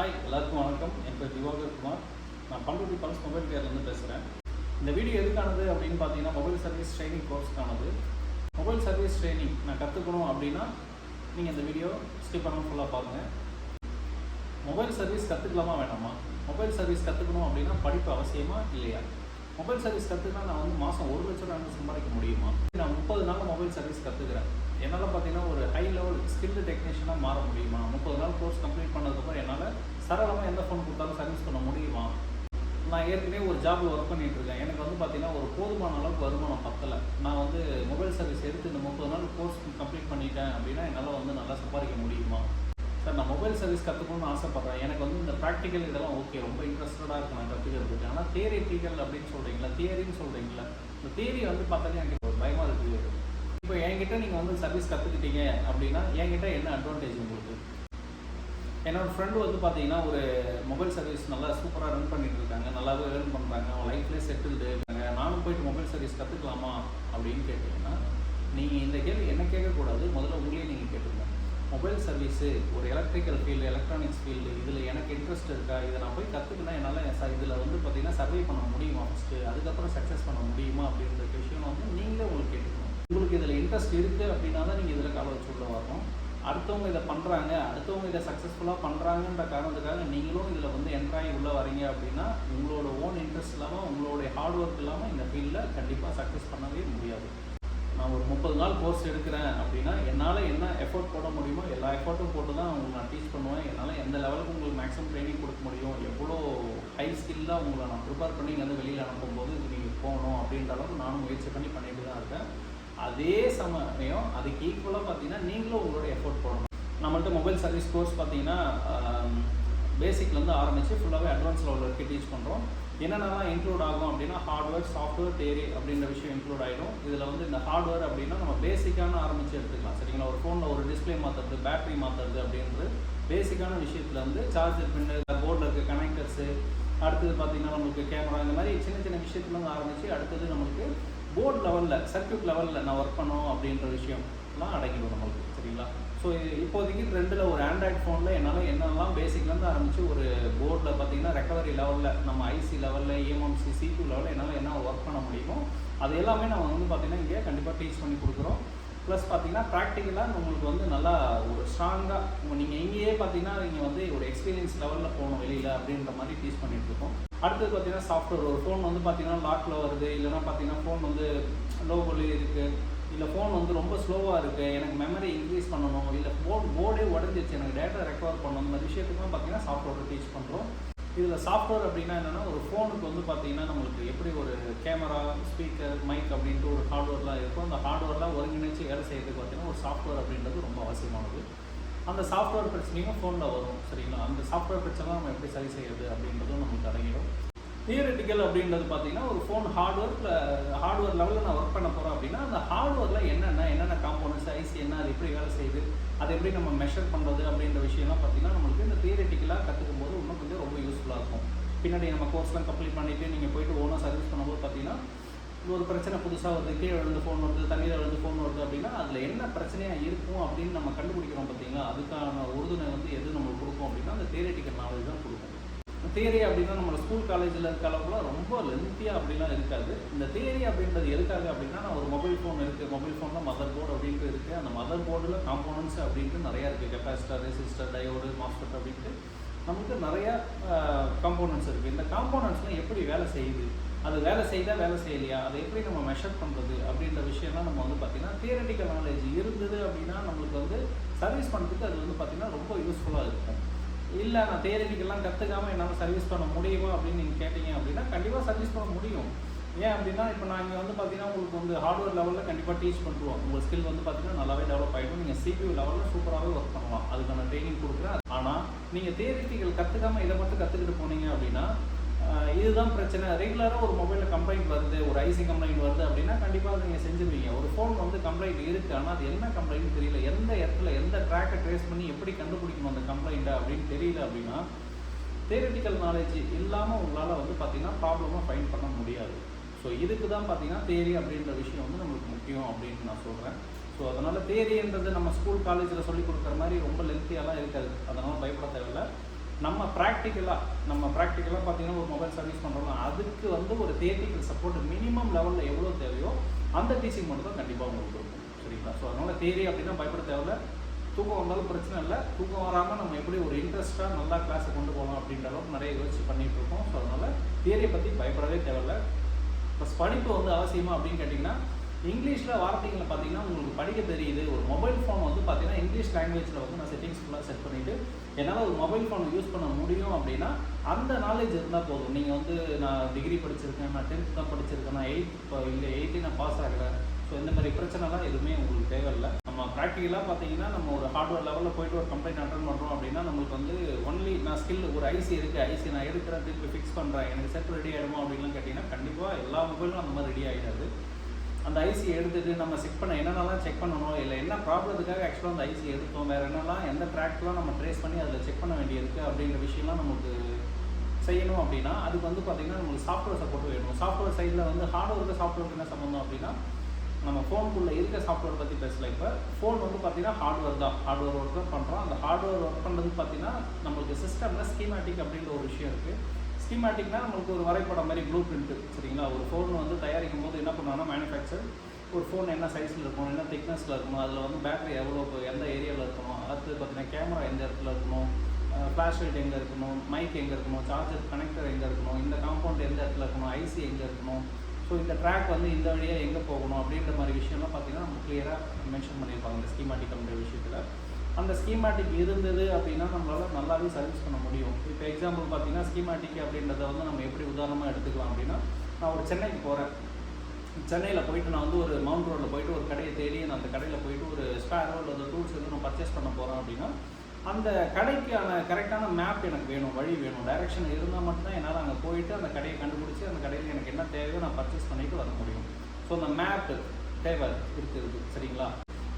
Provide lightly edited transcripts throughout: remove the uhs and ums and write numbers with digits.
Hi எல்லாருக்கும் வணக்கம். என் பேர் திவாகர் குமார். நான் பண்ருட்டி பல்ஸ் மொபைல் கேர்லேருந்து பேசுகிறேன். இந்த வீடியோ எதுக்கானது அப்படின்னு பார்த்தீங்கன்னா மொபைல் சர்வீஸ் ட்ரைனிங் கோர்ஸ்க்கானது. மொபைல் சர்வீஸ் ட்ரைனிங் நான் கற்றுக்கணும் அப்படின்னா நீங்கள் இந்த வீடியோ ஸ்கிப் பண்ணாமல் ஃபுல்லாக பாருங்கள். மொபைல் சர்வீஸ் கற்றுக்கலாமா வேணாமா? மொபைல் சர்வீஸ் கற்றுக்கணும் அப்படின்னா படிப்பு அவசியமா இல்லையா? மொபைல் சர்வீஸ் கற்றுக்கினா நான் வந்து மாதம் 1 லட்சம் ரூபாய் சம்பாதிக்க முடியுமா? நான் 30 நாள் மொபைல் சர்வீஸ் கற்றுக்கிறேன். என்னால் பார்த்தீங்கன்னா ஒரு ஹை லெவல் ஸ்கில்டு டெக்னீஷியனாக மாற முடியுமா? 30 நாள் கோர்ஸ் கம்ப்ளீட் பண்ணதுக்கப்புறம் என்னால் சரளமாக எந்த ஃபோன் கொடுத்தாலும் சர்வீஸ் பண்ண முடியுமா? நான் ஏற்கனவே ஒரு ஜாபில் ஒர்க் பண்ணிகிட்ருக்கேன். எனக்கு வந்து பார்த்தீங்கன்னா ஒரு போதுமான அளவுக்கு வருமானம் பத்தலை. நான் வந்து மொபைல் சர்வீஸ் எடுத்து இந்த 30 நாள் கோர்ஸ் கம்ப்ளீட் பண்ணிட்டேன் அப்படின்னா என்னால் வந்து நல்லா சம்பாதிக்க முடியுமா? சார், நான் மொபைல் சர்வீஸ் கற்றுக்கணும்னு ஆசைப்பட்றேன். எனக்கு வந்து இந்த ப்ராக்டிக்கல் இதெல்லாம் ஓகே, ரொம்ப இன்ட்ரெஸ்டடாக இருக்குது நான் கற்றுக்கிறதுக்கு. ஆனால் தியரிட்டிக்கல் அப்படின்னு சொல்கிறீங்களா, தியரின்னு சொல்கிறீங்களா, இந்த தியரி வந்து பார்த்தாலே எனக்கு ஒரு பயமாக இருக்குது. இப்போ என்கிட்ட நீங்கள் வந்து சர்வீஸ் கற்றுக்கிட்டீங்க அப்படின்னா என்கிட்ட என்ன அட்வான்டேஜ் உங்களுக்கு? என்னோடய ஃப்ரெண்டு வந்து பார்த்தீங்கன்னா ஒரு மொபைல் சர்வீஸ் நல்லா சூப்பராக ரன் பண்ணிட்டு இருக்காங்க, நல்லாவே ஏர்ன் பண்ணுறாங்க, அவங்க லைஃப்லேயே செட்டில்டு இருக்காங்க. நானும் போயிட்டு மொபைல் சர்வீஸ் கற்றுக்கலாமா அப்படின்னு கேட்டிங்கன்னா நீங்கள் இந்த கேள்வி என்ன கேட்கக்கூடாது, முதல்ல உங்களே நீங்கள் கேட்டுருங்க. மொபைல் சர்வீஸு ஒரு எலக்ட்ரிக்கல் ஃபீல்டு, எலக்ட்ரானிக்ஸ் ஃபீல்டு, இதில் எனக்கு இன்ட்ரெஸ்ட் இருக்கா? இதை நான் போய் கற்றுக்கினா என்னால் இதில் வந்து பார்த்திங்கன்னா சர்வே பண்ண முடியுமா ஃபஸ்ட்டு, அதுக்கப்புறம் சக்ஸஸ் பண்ண முடியுமா அப்படின்ற விஷயம் வந்து நீங்களே உங்களுக்கு கேட்டுக்கணும். உங்களுக்கு இதில் இன்ட்ரெஸ்ட் இருக்குது அப்படின்னா தான் நீங்கள் இதில் காலை வச்சு உள்ள வரணும். அடுத்தவங்க இதை பண்ணுறாங்க, அடுத்தவங்க இதை சக்ஸஸ்ஃபுல்லாக பண்ணுறாங்கன்ற காரணத்துக்காக நீங்களும் இதில் வந்து என்ட்ராகி உள்ளே வரீங்க அப்படின்னா உங்களோட ஓன் இன்ட்ரெஸ்ட் இல்லாமல், உங்களுடைய ஹார்ட் ஒர்க் இல்லாமல் இந்த ஃபீல்டில் கண்டிப்பாக சக்ஸஸ் பண்ணவே முடியாது. நான் ஒரு 30 நாள் கோர்ஸ் எடுக்கிறேன் அப்படின்னா என்னால் என்ன எஃபோர்ட் போட முடியுமோ எல்லா எஃபோர்ட்டும் போட்டு தான் உங்களுக்கு நான் டீச் பண்ணுவேன். என்னால் எந்த லெவலுக்கு உங்களுக்கு மேக்ஸிமம் ட்ரைனிங் கொடுக்க முடியும், எவ்வளோ ஹை ஸ்கில்லாக உங்களை நான் ப்ரிப்பேர் பண்ணி இங்கே வந்து வெளியில் அனுப்பும்போது இது நீங்கள் போகணும் அப்படின்ற அளவுக்கு நானும் முயற்சி பண்ணிட்டு தான் இருக்கேன். அதே சமயம் அதுக்கு ஈக்குவலாக பார்த்தீங்கன்னா நீங்களும் உங்களோட எஃபோர்ட் போடணும். நம்மள்ட்ட மொபைல் சர்வீஸ் கோர்ஸ் பார்த்தீங்கன்னா பேசிக்லேருந்து ஆரம்பித்து ஃபுல்லாகவே அட்வான்ஸ் லெவலில் வரைக்கும் டீச் பண்ணுறோம். என்னென்னலாம் இன்க்ளூட் ஆகும் அப்படின்னா ஹார்ட்வேர், சாஃப்ட்வேர், தியரி அப்படின்ற விஷயம் இன்க்ளூட் ஆகிடும். இதில் வந்து இந்த ஹார்ட்வேர் அப்படின்னா நம்ம பேசிக்கான ஆரம்பித்து எடுத்துக்கலாம், சரிங்களா? ஒரு ஃபோனில் ஒரு டிஸ்பிளே மாற்றுறது, பேட்டரி மாற்றுறது அப்படின்றது பேசிக்கான விஷயத்தில் வந்து சார்ஜர் பின்னு, போர்டில் இருக்க கனெக்டர்ஸு, அடுத்தது பார்த்திங்கன்னா நம்மளுக்கு கேமரா, இந்த மாதிரி சின்ன சின்ன விஷயத்துலேருந்து ஆரம்பித்து அடுத்தது நம்மளுக்கு போர்டு லெவலில், சர்க்யூட் லெவலில் நான் ஒர்க் பண்ணோம் அப்படின்ற விஷயம்லாம் அடங்கிடும் நம்மளுக்கு, சரிங்களா? ஸோ இப்போதைக்கு ட்ரெண்டில் ஒரு ஆண்ட்ராய்ட் ஃபோனில் என்னால் என்னெல்லாம் பேசிக்லேருந்து ஆரம்பித்து ஒரு போர்டில் பார்த்திங்கன்னா ரெக்கவரி லெவலில், நம்ம ஐசி லெவலில், EMMC, CPU லெவலில் என்னால் என்ன ஒர்க் பண்ண முடியுமோ அது எல்லாமே நம்ம வந்து பார்த்திங்கன்னா இங்கே கண்டிப்பாக டீச் பண்ணி கொடுக்குறோம். ப்ளஸ் பார்த்திங்கன்னா ப்ராக்டிக்கலாக உங்களுக்கு வந்து நல்லா ஒரு ஸ்ட்ராங்காக நீங்கள் இங்கேயே பார்த்திங்கன்னா நீங்கள் வந்து ஒரு எக்ஸ்பீரியன்ஸ் லெவலில் போகணும் வெளியில் அப்படின்ற மாதிரி டீச் பண்ணிகிட்ருக்கோம். அடுத்தது பார்த்திங்கன்னா சாஃப்ட்வேர், ஒரு ஃபோன் வந்து பார்த்திங்கன்னா லாக்கில் வருது, இல்லைனா பார்த்திங்கன்னா ஃபோன் வந்து லோகோலி இருக்குது, இல்லை ஃபோன் வந்து ரொம்ப ஸ்லோவாக இருக்குது, எனக்கு மெமரி இன்க்ரீஸ் பண்ணணும், இல்லை போர்டே உடஞ்சிச்சு, எனக்கு டேட்டா ரெக்கவர் பண்ணணும், இந்த விஷயத்துக்குலாம் பார்த்திங்கன்னா சாஃப்ட்வேர் டீச் பண்ணுறோம். இதில் சாஃப்ட்வேர் அப்படின்னா என்னென்னா ஒரு ஃபோனுக்கு வந்து பார்த்திங்கன்னா நம்மளுக்கு எப்படி ஒரு கேமரா, ஸ்பீக்கர், மைக் அப்படின்ட்டு ஒரு ஹார்ட்வேர்லாம் இருக்கும். அந்த ஹார்ட்வேர்லாம் ஒருங்கிணைச்சு வேலை செய்யறதுக்கு பார்த்திங்கன்னா ஒரு சாஃப்ட்வேர் அப்படின்றது ரொம்ப அவசியமானது. அந்த சாஃப்ட்வேர் பிரச்சனையும் ஃபோனில் வரும், சரிங்களா? அந்த சாஃப்ட்வேர் பிரச்சனை நம்ம எப்படி சரி செய்யுது அப்படின்றதும் நமக்கு அடங்கிடும். தியரிட்டிக்கல் அப்படின்றது பார்த்திங்கன்னா ஒரு ஃபோன் ஹார்ட்வேர் லெவலில் நான் ஒர்க் பண்ண போகிறோம் அப்படின்னா அந்த ஹார்ட்வேரில் என்னென்ன காம்போனன்ட்ஸ், ஐசி என்ன, அது எப்படி வேலை செய்யுது, அதை எப்படி நம்ம மெஷர் பண்ணுறது அப்படின்ற விஷயம்லாம் பார்த்திங்கன்னா நம்மளுக்கு இந்த தியரிட்டிக்கலாக கற்றுக்கும் போது இன்னும் கொஞ்சம் ரொம்ப யூஸ்ஃபுல்லாக இருக்கும். பின்னாடி நம்ம கோர்ஸ்லாம் கம்ப்ளீட் பண்ணிவிட்டு நீங்கள் போய்ட்டு ஓனாக சர்வீஸ் பண்ணும்போது பார்த்திங்கன்னா ஒரு பிரச்சனை புதுசாக வருது, கீழே விழுந்து ஃபோன் வருது, தண்ணியில் விழுந்து ஃபோன் வருது அப்படின்னா அதில் என்ன பிரச்சனையாக இருக்கும் அப்படின்னு நம்ம கண்டுபிடிக்கிறோம் பார்த்திங்களா? அதுக்கான உறுதுணை வந்து எது நம்மளுக்கு கொடுக்கும் அப்படின்னா அந்த தியரிட்டிக்கல் நாலேஜ் தான் கொடுக்கும். தியரி அப்படின்னா நம்ம ஸ்கூல் காலேஜில் இருக்க அளவுக்குலாம் ரொம்ப லென்த்தியாக அப்படிலாம் இருக்காது. இந்த தியரி அப்படின்றது எதுக்காக அப்படின்னா நான் ஒரு மொபைல் ஃபோன் இருக்குது, மொபைல் ஃபோனில் மதர் போர்டு அப்படின்ட்டு இருக்குது, அந்த மதர் போர்டில் காம்போனன்ட்ஸ் அப்படின்ட்டு நிறையா இருக்குது, கெப்பாசிட்டர், ரெசிஸ்டர், டயோடு, மாஸ்ஃபெட் அப்படின்ட்டு நமக்கு நிறையா காம்போனன்ட்ஸ் இருக்குது. இந்த காம்போனன்ட்ஸ்லாம் எப்படி வேலை செய்யுது, அது வேலை செய்யலையா, அதை எப்படி நம்ம மெஷர் பண்ணுறது அப்படின்ற விஷயம்லாம் நம்ம வந்து பார்த்திங்கன்னா தியரிட்டிக்கல் நாலேஜ் இருந்தது அப்படின்னா நம்மளுக்கு வந்து சர்வீஸ் பண்ணுறதுக்கு அது வந்து பார்த்திங்கன்னா ரொம்ப யூஸ்ஃபுல்லாக இருக்கும். இல்லை நான் தியரிட்டிக்கெல்லாம் கற்றுக்காமல் என்னால் சர்வீஸ் பண்ண முடியுமா அப்படின்னு நீங்கள் கேட்டிங்க அப்படின்னா கண்டிப்பாக சர்வீஸ் பண்ண முடியும். ஏன் அப்படின்னா இப்போ நாங்கள் வந்து பார்த்திங்கன்னா உங்களுக்கு வந்து ஹார்ட்வேர் லெவலில் கண்டிப்பாக டீச் பண்ணுவோம். உங்கள் ஸ்கில் வந்து பார்த்திங்கன்னா நல்லாவே டெவலப் ஆகிடும். நீங்கள் CPU லெவலில் சூப்பராகவே ஒர்க் பண்ணலாம், அதுக்கான ட்ரைனிங் கொடுக்குறேன். ஆனால் நீங்கள் தியரிட்டிக்கல் கற்றுக்காமல் இதை மட்டும் கற்றுக்கிட்டு போனீங்க அப்படின்னா இதுதான் பிரச்சனை. ரெகுலராக ஒரு மொபைலில் கம்ப்ளைண்ட் வருது, ஒரு ஐசி கம்ப்ளைண்ட் வருது அப்படின்னா கண்டிப்பாக அதை நீங்கள் செஞ்சுருவீங்க. ஒரு ஃபோன் வந்து கம்ப்ளைண்ட் இருக்குது, ஆனால் அது என்ன கம்ப்ளைண்ட் தெரியல, எந்த இடத்துல எந்த ட்ராக்கை ட்ரேஸ் பண்ணி எப்படி கண்டுபிடிக்கணும் அந்த கம்ப்ளைண்ட்டை அப்படின்னு தெரியல அப்படின்னா தியரிட்டிக்கல் நாலேஜ் இல்லாமல் உங்களால் வந்து பார்த்திங்கன்னா ப்ராப்ளமாக ஃபைண்ட் பண்ண முடியாது. ஸோ இதுக்கு தான் பார்த்திங்கன்னா தியரி அப்படின்ற விஷயம் வந்து நம்மளுக்கு முக்கியம் அப்படின்னு நான் சொல்கிறேன். ஸோ அதனால் தியரின்றது நம்ம ஸ்கூல் காலேஜில் சொல்லிக் கொடுக்குற மாதிரி ரொம்ப லென்த்தியாலாம் இருக்காது, அதனால் பயப்பட தேவையில்லை. நம்ம ப்ராக்டிக்கலாக பார்த்தீங்கன்னா ஒரு மொபைல் சர்வீஸ் பண்ணுறோம்னா அதுக்கு வந்து ஒரு தியேட்டிக்கல் சப்போர்ட் மினிமம் லெவலில் எவ்வளோ தேவையோ அந்த டீச்சிங் மட்டும் தான் கண்டிப்பாக உங்களுக்கு இருக்கும். சரிங்களா? ஸோ அதனால் தியரி அப்படின்னா பயப்பட தேவையில்ல. தூக்கம் வந்தாலும் பிரச்சனை இல்லை. தூக்கம் வராமல் நம்ம எப்படி ஒரு இன்ட்ரெஸ்ட்டாக நல்லா கிளாஸை கொண்டு போகலாம் அப்படின்ற அளவுக்கு நிறைய யோசிச்சு பண்ணிகிட்டு இருக்கோம். ஸோ அதனால் தியரியை பற்றி பயப்படவே தேவையில்லை. ப்ளஸ் படிப்பு வந்து அவசியமா அப்படின்னு கேட்டிங்கன்னா, இங்கிலீஷில் வார்த்தைகளை பார்த்தீங்கன்னா உங்களுக்கு படிக்க தெரியுது. ஒரு மொபைல் ஃபோன் வந்து பார்த்தீங்கன்னா இங்கிலீஷ் லாங்குவேஜில் வந்து நான் செட்டிங்ஸ் ஃபுல்லாக செட் பண்ணிவிட்டு என்னால் ஒரு மொபைல் ஃபோனை யூஸ் பண்ண முடியும் அப்படின்னா அந்த நாலேஜ் இருந்தால் போதும். நீங்கள் வந்து நான் டிகிரி படிச்சிருக்கேன், நான் 10th தான் படிச்சிருக்கேன், நான் 8 நான் பாஸ் ஆகலை, ஸோ இந்த மாதிரி பிரச்சனைலாம் எதுவுமே உங்களுக்கு தேவையில்லை. நம்ம ப்ராக்டிக்கலாக பார்த்தீங்கன்னா நம்ம ஒரு ஹார்ட்வேர் லெவலில் போய்ட்டு ஒரு கம்ப்ளைண்ட் அட்டன் பண்ணுறோம் அப்படின்னா நம்மளுக்கு வந்து ஒன்லி நான் ஸ்கில் ஒரு ஐசி இருக்குது, ஐசி நான் எடுக்கிறேன், திருப்பி ஃபிக்ஸ் பண்ணுறேன், எனக்கு செட் ரெடி ஆகிடுமா அப்படின்லாம் கேட்டிங்கன்னா கண்டிப்பாக எல்லா மொபைலும் அந்த மாதிரி ரெடி ஆகிடாது. அந்த ஐசி எடுத்துகிட்டு நம்ம செக் பண்ண என்னென்னலாம் செக் பண்ணணும், இல்லை என்ன ப்ராப்ளத்துக்காக ஆக்சுவலாக அந்த ஐசி எடுத்தோம், வேறு என்னெல்லாம் எந்த ட்ராக்லாம் நம்ம ட்ரேஸ் பண்ணி அதில் செக் பண்ண வேண்டியிருக்கு அப்படிங்கிற விஷயம்லாம் நமக்கு செய்யணும் அப்படின்னா அதுக்கு வந்து பார்த்திங்கன்னா நம்மளுக்கு சாஃப்ட்வேர் சப்போர்ட் வேணும். சாஃப்ட்வேர் சைடில் வந்து ஹார்ட்வேருக்கு சாஃப்ட்வேருக்கு என்ன சம்மந்தம் அப்படின்னா நம்ம ஃபோனுக்குள்ளே இருக்க சாஃப்ட்வேர் பற்றி பேசல. இப்போ ஃபோன் வந்து பார்த்திங்கன்னா ஹார்ட்வேர் ஒர்க் தான் பண்ணுறோம். அந்த ஹார்ட்வேர் ஒர்க் பண்ணுறது பார்த்திங்கன்னா நம்மளுக்கு சிஸ்டமில் ஸ்கீமேட்டிக் அப்படின்ற ஒரு விஷயம் இருக்குது. ஸ்கீமேட்டிக்னால் நம்மளுக்கு ஒரு வரைபடம் மாதிரி ப்ளூ பிரிண்ட்டு. சரிங்களா? ஒரு ஃபோன் வந்து தயாரிக்கும் போது என்ன பண்ணுவாங்கன்னா மேனுஃபேக்சர் ஒரு ஃபோன் என்ன சைஸில் இருக்கணும், என்ன திக்னஸில் இருக்கணும், அதில் வந்து பேட்டரி எவ்வளோ எந்த ஏரியாவில் இருக்கணும், அடுத்து பார்த்திங்கன்னா கேமரா எந்த இடத்துல இருக்கணும், ஃப்ளாஷ் லைட் எங்கே இருக்கணும், மைக் எங்கே இருக்கணும், சார்ஜர் கனெக்டர் எங்கே இருக்கணும், இந்த காம்பவுண்ட் எந்த இடத்துல இருக்கணும், ஐசி எங்கே இருக்கணும், ஸோ இந்த ட்ராக் வந்து இந்த வழியாக எங்கே போகணும் அப்படின்ற மாதிரி விஷயம்லாம் பார்த்திங்கன்னா நம்ம கிளியராக மென்ஷன் பண்ணியிருப்பாங்க இந்த ஸ்கீமேட்டிக் அப்படின்ற விஷயத்தில். அந்த ஸ்கீமேட்டிக் இருந்தது அப்படின்னா நம்மளால் நல்லாவே சர்வீஸ் பண்ண முடியும். இப்போ எக்ஸாம்பிள் பார்த்தீங்கன்னா ஸ்கீமேட்டிக் அப்படின்றத வந்து நம்ம எப்படி உதாரணமாக எடுத்துக்கலாம் அப்படின்னா, நான் ஒரு சென்னைக்கு போகிறேன். சென்னையில் போயிட்டு நான் வந்து ஒரு மவுண்ட் ரோடில் போயிட்டு ஒரு கடையை தேடி நான் அந்த கடையில் போயிட்டு ஒரு ஸ்பேரோ இல்லை அந்த டூல்ஸ் வந்து நான் பர்ச்சேஸ் பண்ண போகிறேன் அப்படின்னா அந்த கடைக்கான கரெக்டான மேப் எனக்கு வேணும், வழி வேணும், டைரெக்ஷன் இருந்தால் மட்டும்தான் என்னால் அங்கே போயிட்டு அந்த கடையை கண்டுபிடிச்சி அந்த கடையில் எனக்கு என்ன தேவையோ நான் பர்ச்சேஸ் பண்ணிவிட்டு வர முடியும். ஸோ அந்த மேப்பு தேவை இருக்குது. சரிங்களா?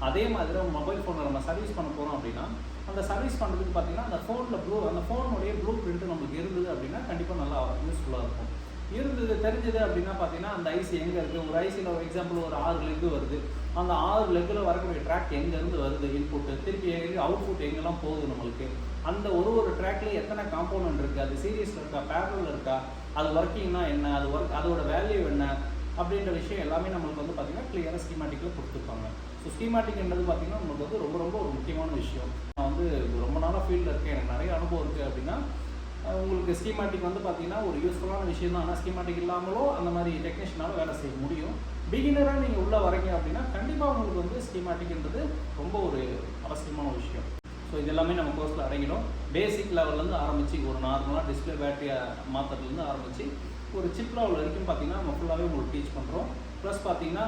அதே மாதிரி ஒரு மொபைல் ஃபோனில் நம்ம சர்வீஸ் பண்ண போகிறோம் அப்படின்னா அந்த சர்வீஸ் பண்ணுறதுக்கு பார்த்திங்கன்னா அந்த ஃபோனுடைய ப்ளூ பிரிண்ட்டு நம்மளுக்கு இருந்தது அப்படின்னா கண்டிப்பாக நல்லா யூஸ்ஃபுல்லாக இருக்கும். தெரிஞ்சது அப்படின்னா பார்த்தீங்கன்னா அந்த ஐசி எங்கே இருக்குது, ஒரு ஐசியில் ஒரு எக்ஸாம்பிள் ஒரு 6 லெக்கு வருது, அந்த 6 லெக்கில் வரக்கூடிய ட்ராக் எங்கேருந்து வருது, இன்புட்டு திருப்பி அவுட்புட் எங்கெல்லாம் போகுது நம்மளுக்கு, அந்த ஒரு ட்ராக்ல எத்தனை காம்போனன்ட் இருக்குது, அது சீரியஸில் இருக்கா, பேரலில் இருக்கா, அது ஒர்க்கிங்னா என்ன, அதோட வேல்யூ என்ன அப்படின்ற விஷயம் எல்லாமே நம்மளுக்கு வந்து பார்த்திங்கன்னா கிளியராக ஸ்கீமேட்டிக்கில் கொடுத்துருப்பாங்க. ஸோ ஸ்கீமேட்டிக்ன்றது பார்த்திங்கன்னா நம்மளுக்கு வந்து ரொம்ப ரொம்ப ஒரு முக்கியமான விஷயம். நான் வந்து ரொம்ப நாளாக ஃபீல்டில் இருக்கேன், எனக்கு நிறைய அனுபவம் இருக்குது அப்படின்னா உங்களுக்கு ஸ்கீமேட்டிக் வந்து பார்த்திங்கன்னா ஒரு யூஸ்ஃபுல்லான விஷயம் தான். ஆனால் ஸ்கீமேட்டிக் இல்லாமலும் அந்த மாதிரி டெக்னீஷியனால் வேலை செய்ய முடியும். பிகினராக நீங்கள் உள்ளே வரீங்க அப்படின்னா கண்டிப்பாக உங்களுக்கு வந்து ஸ்கீமேட்டிக்ன்றது ரொம்ப ஒரு அவசியமான விஷயம். ஸோ இது எல்லாமே நம்ம கோர்ஸில் அடங்கிடும். பேசிக் லெவல்லேருந்து ஆரம்பித்து ஒரு நார்மலாக டிஸ்பிளே பேட்டரியை மாற்றுறதுலேருந்து ஆரம்பித்து ஒரு சிப் லெவல் வரைக்கும் பார்த்திங்கன்னா நம்ம ஃபுல்லாகவே உங்களுக்கு டீச் பண்ணுறோம். ப்ளஸ் பார்த்திங்கன்னா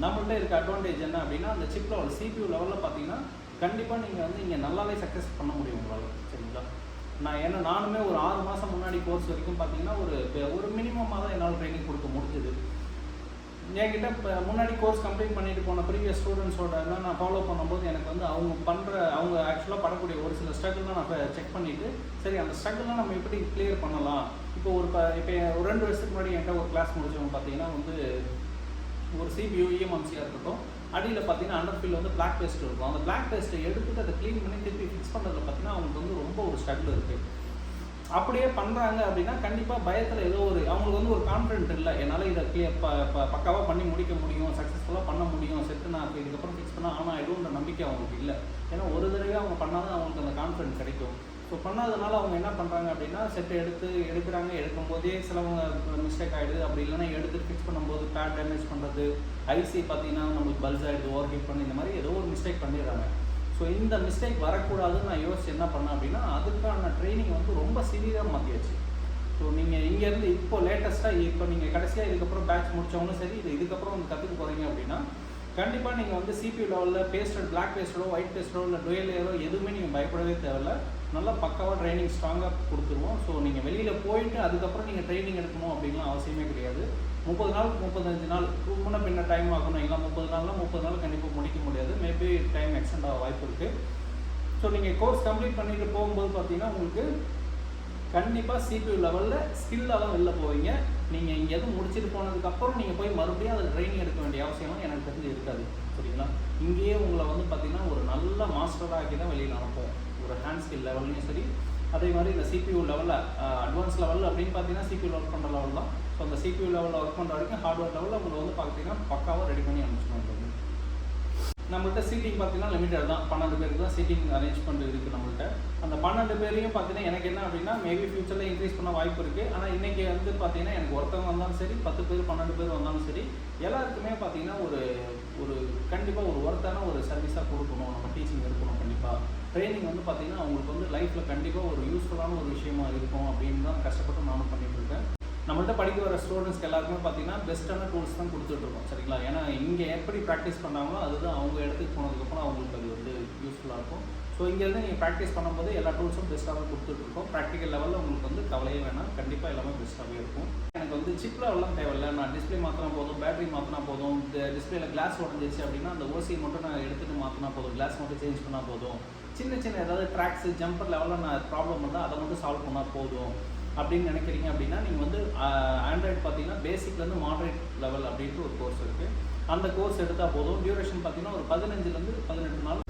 நம்மள்கிட்ட இருக்க அட்வான்டேஜ் என்ன அப்படின்னா அந்த சிப் லெவல் CPU லெவலில் பார்த்திங்கன்னா கண்டிப்பாக நீங்கள் வந்து இங்கே நல்லாவே சக்ஸஸ் பண்ண முடியும் உங்களால். சரிங்களா? நானுமே ஒரு 6 மாதம் முன்னாடி கோர்ஸ் வரைக்கும் பார்த்தீங்கன்னா ஒரு மினிமமாக தான் என்னால் ட்ரைனிங் கொடுக்க முடிஞ்சுது. என்கிட்ட இப்போ முன்னாடி கோர்ஸ் கம்ப்ளீட் பண்ணிட்டு போன ப்ரீவியஸ் ஸ்டூடெண்ட்ஸோட எல்லாம் நான் ஃபாலோ பண்ணும்போது எனக்கு வந்து அவங்க ஆக்சுவலாக படக்கூடிய ஒரு சில ஸ்ட்ரகிள்லாம் நான் செக் பண்ணிவிட்டு சரி அந்த ஸ்ட்ரகிள்லாம் நம்ம எப்படி கிளியர் பண்ணலாம். இப்போ ஒரு 2 வருஷத்துக்கு முன்னாடி என்கிட்ட ஒரு கிளாஸ் முடிச்சவங்க பார்த்தீங்கன்னா வந்து ஒரு CPU EMMC-யாக இருக்கட்டும், அடியில் பார்த்தீங்கன்னா அண்டர்ஃபில் வந்து பிளாக் பேஸ்ட் இருக்கும். அந்த பிளாக் பேஸ்ட்டை எடுத்துட்டு அதை க்ளீன் பண்ணி திருப்பி ஃபிக்ஸ் பண்ணுறதுல பார்த்தீங்கன்னா அவங்களுக்கு வந்து ரொம்ப ஒரு ஸ்ட்ரகிள் இருக்குது. அப்படியே பண்ணுறாங்க அப்படின்னா கண்டிப்பாக பயத்தில் ஏதோ அவங்களுக்கு வந்து ஒரு கான்ஃபிடென்ட் இல்லை, என்னால் இதை பக்காவாக பண்ணி முடிக்க முடியும், சக்ஸஸ்ஃபுல்லாக பண்ண முடியும், செட்டு நான் இதுக்கப்புறம் ஃபிக்ஸ் பண்ணால் ஆனால் எதுவும்ன்ற நம்பிக்கை அவங்களுக்கு இல்லை. ஏன்னா ஒரு தடவை அவங்க பண்ணால் தான் அவங்களுக்கு அந்த கான்ஃபிடென்ட் கிடைக்கும். ஸோ பண்ணாதனால அவங்க என்ன பண்ணுறாங்க அப்படின்னா செட்டை எடுக்கிறாங்க, எடுக்கும்போதே சிலவங்க மிஸ்டேக் ஆகிடுது, அப்படி இல்லைன்னா எடுத்துகிட்டு ஃபிக்ஸ் பண்ணும்போது பேட் டேமேஜ் பண்ணுறது, ஐசி பார்த்தீங்கன்னா நம்மளுக்கு பல்ஸ் ஆகிடுது, ஓவர் ஹீட் பண்ணி இந்த மாதிரி ஏதோ ஒரு மிஸ்டேக் பண்ணிடுறாங்க. ஸோ இந்த மிஸ்டேக் வரக்கூடாதுன்னு நான் யோசிச்சு என்ன பண்ணேன் அப்படின்னா அதுக்கான ட்ரைனிங் வந்து ரொம்ப சிவியராக மாற்றியாச்சு. ஸோ நீங்கள் இங்கேருந்து இப்போ லேட்டஸ்ட்டாக இப்போ நீங்கள் கடைசியாக இதுக்கப்புறம் பேட்ச் முடித்தவங்களும் சரி இதுக்கப்புறம் வந்து கற்றுக்க போகிறீங்க அப்படின்னா கண்டிப்பாக நீங்கள் வந்து CPU லெவலில் பேஸ்டட் பிளாக் பேஸ்டடோ ஒயிட் பேஸ்டடோ இல்லை டுவெல் லேயரோ எதுவுமே நீங்கள் பயப்படவே தேவையில்லை. நல்லா பக்காவாக ட்ரைனிங் ஸ்ட்ராங்காக கொடுத்துருவோம். ஸோ நீங்கள் வெளியில் போயிட்டு அதுக்கப்புறம் நீங்கள் ட்ரைனிங் எடுக்கணும் அப்படின்லாம் அவசியமே கிடையாது. 30 நாள் 35 நாள் முன்ன பின்ன டைம் ஆகணும், இல்லை 30 நாள் கண்டிப்பாக முடிக்க முடியாது, மேபி டைம் எக்ஸ்டெண்ட் ஆக வாய்ப்பு இருக்குது. ஸோ நீங்கள் கோர்ஸ் கம்ப்ளீட் பண்ணிட்டு போகும்போது பார்த்தீங்கன்னா உங்களுக்கு கண்டிப்பாக CPU லெவலில் ஸ்கில்லாக தான் வெளில போவீங்க. நீங்கள் இங்கே எதுவும் முடிச்சுட்டு போனதுக்கப்புறம் நீங்கள் போய் மறுபடியும் அதை ட்ரைனிங் எடுக்க வேண்டிய அவசியம்லாம் எனக்கு தெரிஞ்சு இருக்காது. சரிங்களா? இங்கேயே உங்களை வந்து பார்த்திங்கன்னா ஒரு நல்ல மாஸ்டராக ஆக்கி தான் வெளியில் அனுப்புவோம். ஒரு ஹேண்ட் ஸ்கில் லெவல்லையும் சரி அதே மாதிரி இந்த CPU லெவலில் அட்வான்ஸ் லெவலில் அப்படின்னு பார்த்தீங்கன்னா CPU ஒர்க் பண்ணுற லெவல் தான். ஸோ அந்த CPU லெவலில் ஒர்க் பண்ணுற வரைக்கும் ஹார்ட்வேர் லெவலில் உங்களுக்கு வந்து பார்த்தீங்கன்னா பக்காவாக ரெடி பண்ணி அனுப்பிச்சிடுவாங்க. நம்மள்கிட்ட சீட்டிங் பார்த்தீங்கன்னா லிமிட்டட் தான், 12 பேருக்கு தான் சீட்டிங் அரேஞ்ச்மெண்ட் இருக்குது நம்மள்கிட்ட. அந்த 12 பேரையும் பார்த்தீங்கன்னா எனக்கு என்ன அப்படின்னா மேபி ஃபியூச்சரில் இன்க்ரீஸ் பண்ண வாய்ப்பு இருக்குது. ஆனால் இன்றைக்கி வந்து பார்த்தீங்கன்னா எனக்கு ஒருத்தவங்க வந்தாலும் சரி, 10 பேர் 12 பேர் வந்தாலும் சரி, எல்லாருக்குமே பார்த்தீங்கன்னா ஒரு கண்டிப்பாக ஒரு ஒர்த்தான ஒரு சர்வீஸாக கொடுக்கணும். நம்ம டீச்சிங் இருக்கணும், கண்டிப்பாக ட்ரைனிங் வந்து பார்த்தீங்கன்னா அவங்களுக்கு வந்து லைஃப்பில் கண்டிப்பாக ஒரு யூஸ்ஃபுல்லான ஒரு விஷயமா இருக்கும் அப்படின்னு தான் கஷ்டப்பட்டு நானும் பண்ணிகிட்டு இருக்கேன். நம்மள்கிட்ட படிக்க வர ஸ்டூடெண்ட்ஸ்க்கு எல்லாருக்குமே பார்த்தீங்கன்னா பெஸ்ட்டான டூல்ஸ் தான் கொடுத்துட்ருக்கோம், சரிங்களா? ஏன்னா இங்கே எப்படி ப்ராக்டிஸ் பண்ணாங்களோ அதுதான் அவங்க இடத்துக்கு போனதுக்கப்புறம் அவங்களுக்கு அது வந்து யூஸ்ஃபுல்லாக இருக்கும். ஸோ இங்கேருந்து நீங்கள் ப்ராக்டிஸ் பண்ணும்போது எல்லா டூல்ஸும் பெஸ்ட்டாகவே கொடுத்துட்ருக்கோம். ப்ராக்டிக்கல் லெவலில் உங்களுக்கு வந்து கவலையே வேணாம், கண்டிப்பாக எல்லாமே பெஸ்ட்டாகவே இருக்கும். எனக்கு வந்து சிப் லெவல்லாம் தேவையில்லை, நான் டிஸ்பிளே மாற்றினா போதும், பேட்டரி மாற்றினா போதும், இந்த டிஸ்பிளேல கிளாஸ் உடஞ்சிச்சு அப்படின்னா அந்த ஓசியை மட்டும் நான் எடுத்துகிட்டு மாற்றினா போதும், கிளாஸ் மட்டும் சேஞ்ச் பண்ணால் போதும், சின்ன சின்ன ஏதாவது ட்ராக்ஸு ஜம்பர் லெவலில் நான் ப்ராப்ளம் இருந்தால் அதை மட்டும் சால்வ் பண்ணால் போதும் அப்படின்னு நினைக்கிறீங்க அப்படின்னா நீங்கள் வந்து ஆண்ட்ராய்டு பார்த்தீங்கன்னா பேசிக்லேருந்து மாடரேட் லெவல் அப்படின்ட்டு ஒரு கோர்ஸ் இருக்குது. அந்த கோர்ஸ் எடுத்தால் போதும். டியூரேஷன் பார்த்தீங்கன்னா ஒரு 15லேருந்து 18 நாள்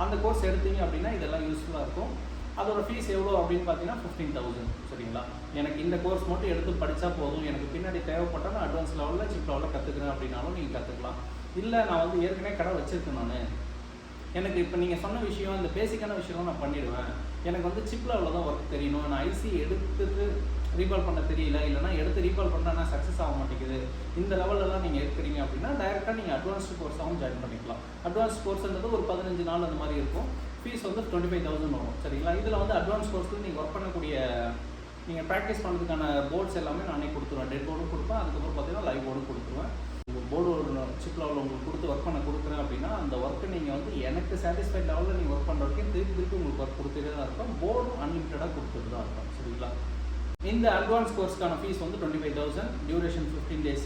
அந்த கோர்ஸ் எடுத்தீங்க அப்படின்னா இதெல்லாம் யூஸ்ஃபுல்லாக இருக்கும். அதோட ஃபீஸ் எவ்வளோ அப்படின்னு பார்த்தீங்கன்னா 15,000, சரிங்களா? எனக்கு இந்த கோர்ஸ் மட்டும் எடுத்து படித்தா போதும், எனக்கு பின்னாடி தேவைப்பட்டால் நான் அட்வான்ஸ் லெவலில் சிப் லெவலில் கற்றுக்கிறேன் அப்படின்னாலும் நீங்கள் கற்றுக்கலாம். இல்லை நான் வந்து ஏற்கனவே கடை வச்சுருக்கேன், நான் எனக்கு இப்போ நீங்கள் சொன்ன விஷயம் இந்த பேசிக்கான விஷயம்லாம் நான் பண்ணிவிடுவேன், எனக்கு வந்து சிப் லெவலில் தான் ஒர்க் தெரியணும், நான் ஐசி எடுத்துட்டு ரீகால் பண்ண தெரியல, இல்லைனா எடுத்து ரீகால் பண்ணால் நான் சக்ஸஸ் ஆக மாட்டேங்குது, இந்த லெவலெல்லாம் நீங்கள் எடுக்கிறீங்க அப்படின்னா டைரெக்டாக நீங்கள் அட்வான்ஸ்டு கோர்ஸாகவும் ஜாயின் பண்ணிக்கலாம். அட்வான்ஸ் கோர்ஸ்ன்றது ஒரு 15 நாள் அந்த மாதிரி இருக்கும். ஃபீஸ் வந்து 25,000 வரும், சரிங்களா? இதில் வந்து அட்வான்ஸ் கோர்ஸில் நீங்கள் ஒர்க் பண்ணக்கூடிய நீங்கள் ப்ராக்டிஸ் பண்ணுறதுக்கான போர்ட்ஸ் எல்லாமே நானே கொடுத்துருவேன். டெட் போர்டும் கொடுப்பேன், அதுக்கப்புறம் பார்த்தீங்கன்னா லைவ் போர்டும் கொடுத்துருவேன். போர்டு ஒரு சிப் லெவலில் உங்களுக்கு கொடுத்து ஒர்க் பண்ண கொடுக்குறேன் அப்படின்னா அந்த ஒர்க்கு நீங்கள் வந்து எனக்கு சாட்டிஸ்ஃபைட் லெவலில் நீங்கள் ஒர்க் பண்ணுற வரைக்கும் திருப்பி உங்களுக்கு ஒர்க் கொடுத்துட்டே தான் இருக்கும். போர்டும் அன்லிமிட்டடாக கொடுத்துட்டு தான் இருக்கும், சரிங்களா? இந்த அட்வான்ஸ் கோர்ஸ்க்கான ஃபீஸ் வந்து 25,000, டியூரேஷன் 15 days.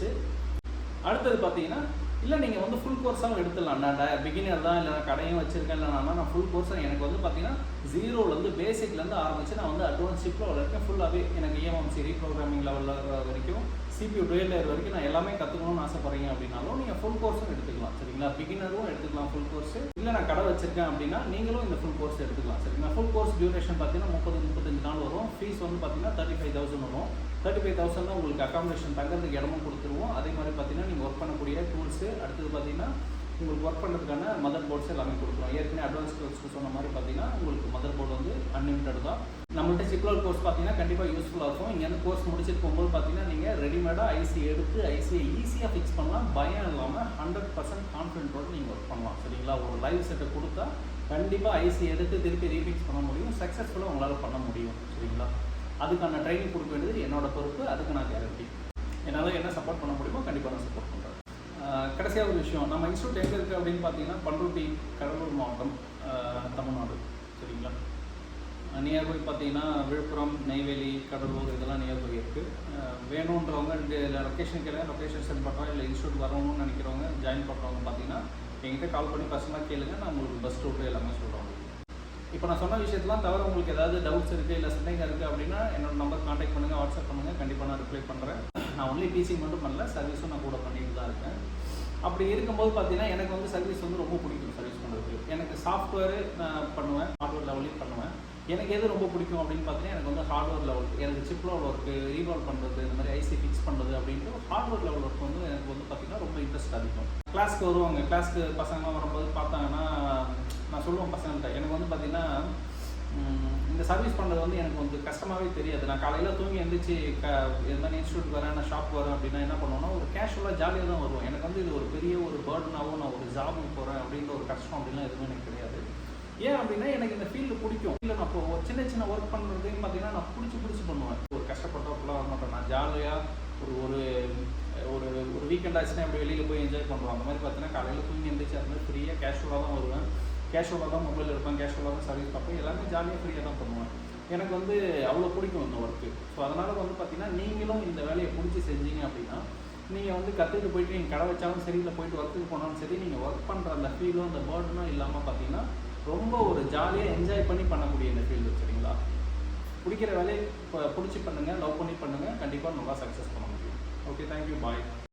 அடுத்தது பார்த்தீங்கன்னா இல்லை நீங்கள் வந்து ஃபுல் கோர்ஸாகவும் எடுத்துடலாம். நான் பிகினர் தான், இல்லை நான் கடையும் வச்சுருக்கேன், இல்லை நான் ஃபுல் கோர்ஸாக எனக்கு வந்து பார்த்தீங்கன்னா ஜீரோலேருந்து பேசிக்லேருந்து ஆரம்பித்து நான் வந்து அட்வான்ஸ் சிப் லெவல் வரைக்கும் ஃபுல்லாகவே எனக்கு EMMC ரீப்ரோக்ராமிங் லெவலில் வரைக்கும் CPU டுவெல் லேயர் வரைக்கும் நான் எல்லாமே கற்றுக்கணும்னு ஆசைப்படுறீங்க அப்படின்னாலும் நீங்கள் ஃபுல் கோர்ஸும் எடுத்துக்கலாம், சரிங்களா? பிகினரும் எடுத்துக்கலாம் ஃபுல் கோர்ஸ். இல்லை நான் கடை வச்சிருக்கேன் அப்படின்னா நீங்களும் இந்த ஃபுல் கோர்ஸ் எடுத்துக்கலாம், சரிங்களா? ஃபுல் கோர்ஸ் டியூரேஷன் பார்த்தீங்கன்னா 30-35 நாள் வரும். ஃபீஸ் வந்து பார்த்தீங்கன்னா 35,000 வரும். 35,000 தான் உங்களுக்கு அக்காமடேஷன் தங்கிறதுக்கு இடமும் கொடுத்துருவோம். அதே மாதிரி பார்த்தீங்கன்னா நீங்கள் ஒர்க் பண்ணக்கூடிய டூல்ஸு, அடுத்தது பார்த்தீங்கன்னா உங்களுக்கு ஒர்க் பண்ணுறதுக்கான மதர் போர்ட்ஸ் எல்லாமே கொடுக்குறோம். ஏற்கனவே அட்வான்ஸ் கோர்ஸ்க்கு சொன்ன மாதிரி பார்த்தீங்கன்னா உங்களுக்கு மதர் போர்டு வந்து அன்லிமிட்டட் தான். நம்மள்ட்ட சிப் லெவல் கோர்ஸ் பார்த்தீங்கன்னா கண்டிப்பாக யூஸ்ஃபுல்லாக இருக்கும். இங்கே வந்து கோர்ஸ் முடிச்சுட்டு போகும்போது பார்த்தீங்கன்னா நீங்கள் ரெடிமேடாக ஐசி எடுத்து ஐசியை ஈஸியாக ஃபிக்ஸ் பண்ணலாம், பயம் இல்லாமல் 100% கான்ஃபிடென்ட்டோடு நீங்கள் ஒர்க் பண்ணலாம், சரிங்களா? ஒரு லைவ் செட்டை கொடுத்தா கண்டிப்பாக ஐசி எடுத்து திருப்பி ரீஃபிக்ஸ் பண்ண முடியும், சக்ஸஸ்ஃபுல்லாக உங்களால் பண்ண முடியும், சரிங்களா? அதுக்கான ட்ரைனிங் கொடுக்க வேண்டியது என்னோட பொறுப்பு, அதுக்கு நான் கேரண்டி. என்னால் என்ன சப்போர்ட் பண்ண முடியுமோ கண்டிப்பாக நான் சப்போர்ட் பண்ணுறேன். கடைசியாக ஒரு விஷயம், நம்ம இன்ஸ்டியூட் எங்கே இருக்குது அப்படின்னு பார்த்தீங்கன்னா பண்ருட்டி, கடலூர் மாவட்டம், தமிழ்நாடு, சரிங்களா? நியர்பை பார்த்தீங்கன்னா விழுப்புரம், நெய்வேலி, கடலூர் இதெல்லாம் நியர்பை இருக்குது. வேணுன்றவங்க லொக்கேஷன் கேளுங்க, லொக்கேஷன் சென்ட் பண்ணுறோம். இல்லை இன்ஸ்டியூட் வரணும்னு நினைக்கிறவங்க, ஜாயின் பண்ணுறவங்க பார்த்தீங்கன்னா எங்கிட்ட கால் பண்ணி பர்சனலாக கேளுங்க, நான் உங்களுக்கு பஸ் ரூட்டு எல்லாமே சொல்கிறோம். இப்போ நான் சொன்ன விஷயத்தெலாம் தவிர உங்களுக்கு ஏதாவது டவுட்ஸ் இருக்குது, இல்லை சந்தேகம் இருக்குது அப்படின்னா என்னோட நம்பர் கான்டாக்ட் பண்ணுங்கள், வாட்ஸ்அப் பண்ணுங்கள், கண்டிப்பாக நான் ரிப்ளை பண்ணுறேன். நான் ஒன்லி டீச்சிங் மட்டும் பண்ணல, சர்வீஸும் நான் கூட பண்ணிட்டு தான் இருக்கேன். அப்படி இருக்கும்போது பார்த்தீங்கன்னா எனக்கு வந்து சர்வீஸ் வந்து ரொம்ப பிடிக்கும். சர்வீஸ் பண்ணுறது எனக்கு சாஃப்ட்வேரு நான் பண்ணுவேன், ஹார்ட்வேர் லெவலையும் பண்ணுவேன். எனக்கு எது ரொம்ப பிடிக்கும் அப்படின்னு பார்த்தீங்கன்னா எனக்கு வந்து ஹார்ட்வேர் லெவல், எனக்கு சிப் லெவல் ஒர்க்கு, ரீவால்வ் பண்ணுறது, இந்த மாதிரி ஐசி ஃபிக்ஸ் பண்ணுறது அப்படின்ட்டு ஹார்ட்வேர் லெவல் ஒர்க் வந்து எனக்கு வந்து பார்த்திங்கன்னா ரொம்ப இன்ட்ரெஸ்ட் அதிகம். கிளாஸ்க்கு வருவாங்க, கிளாஸ்க்கு பசங்களாம் வரும்போது பார்த்தாங்கன்னா நான் சொல்லுவேன் பசங்கள்கிட்ட, எனக்கு வந்து பார்த்திங்கன்னா இந்த சர்வீஸ் பண்ணுறது வந்து எனக்கு வந்து கஷ்டமாகவே தெரியாது. நான் காலையில் தூங்கி எழுந்திரிச்சு இது மாதிரி இன்ஸ்டியூட் வரேன், நான் ஷாப் வரேன் அப்படின்னா என்ன பண்ணுவேன்னா ஒரு கேஷுவலாக ஜாலியாக தான் வருவேன். எனக்கு வந்து இது ஒரு பெரிய ஒரு பேர்டனாகவும் நான் ஒரு ஜாபுக்கு போகிறேன் அப்படின்ற ஒரு கஷ்டம் அப்படின்லாம் எதுவுமே எனக்கு கிடையாது. ஏன் அப்படின்னா எனக்கு இந்த ஃபீல்டு பிடிக்கும். இல்லை நான் இப்போ சின்ன சின்ன ஒர்க் பண்ணுறதையும் பார்த்தீங்கன்னா நான் பிடிச்சி பண்ணுவேன். ஒரு கஷ்டப்பட்டவர்களாக வர மாட்டேன். நான் ஜாலியாக ஒரு ஒரு ஒரு வீக்கெண்ட் ஆச்சுன்னா அப்படி வெளியில் போய் என்ஜாய் பண்ணுறோம். அந்த மாதிரி பார்த்தீங்கன்னா காலையில் தூங்கி எழுந்திரிச்சு அது மாதிரி ஃப்ரீயாக கேஷுவலாக தான் வருவேன், கேஷுவலாக தான் மொபைல் இருப்பேன், கேஷுவலாக தான் சர்வீஸ் பார்ப்பேன், எல்லாமே ஜாலியாக ஃப்ரீயாக தான் பண்ணுவேன். எனக்கு வந்து அவ்வளோ பிடிக்கும் இந்த ஒர்க்கு. ஸோ அதனால் வந்து பார்த்திங்கன்னா நீங்களும் இந்த வேலையை பிடிச்சி செஞ்சீங்க அப்படின்னா நீங்கள் வந்து கற்றுக்கிட்டு போயிட்டு நீங்கள் கடை வச்சாலும் சரி, இல்லை போயிட்டு ஒர்க்குக்கு போனாலும் சரி, நீங்கள் ஒர்க் பண்ணுற அந்த ஃபீலும் அந்த பேர்டனும் இல்லாமல் பார்த்தீங்கன்னா ரொம்ப ஒரு ஜாலியாக என்ஜாய் பண்ணி பண்ணக்கூடிய இந்த ஃபீல்டு, சரிங்களா? பிடிக்கிற வேலையை பிடிச்சி பண்ணுங்கள், லவ் பண்ணி பண்ணுங்கள், கண்டிப்பாக நல்லா சக்ஸஸ் பண்ண முடியும். ஓகே, தேங்க்யூ, பாய்.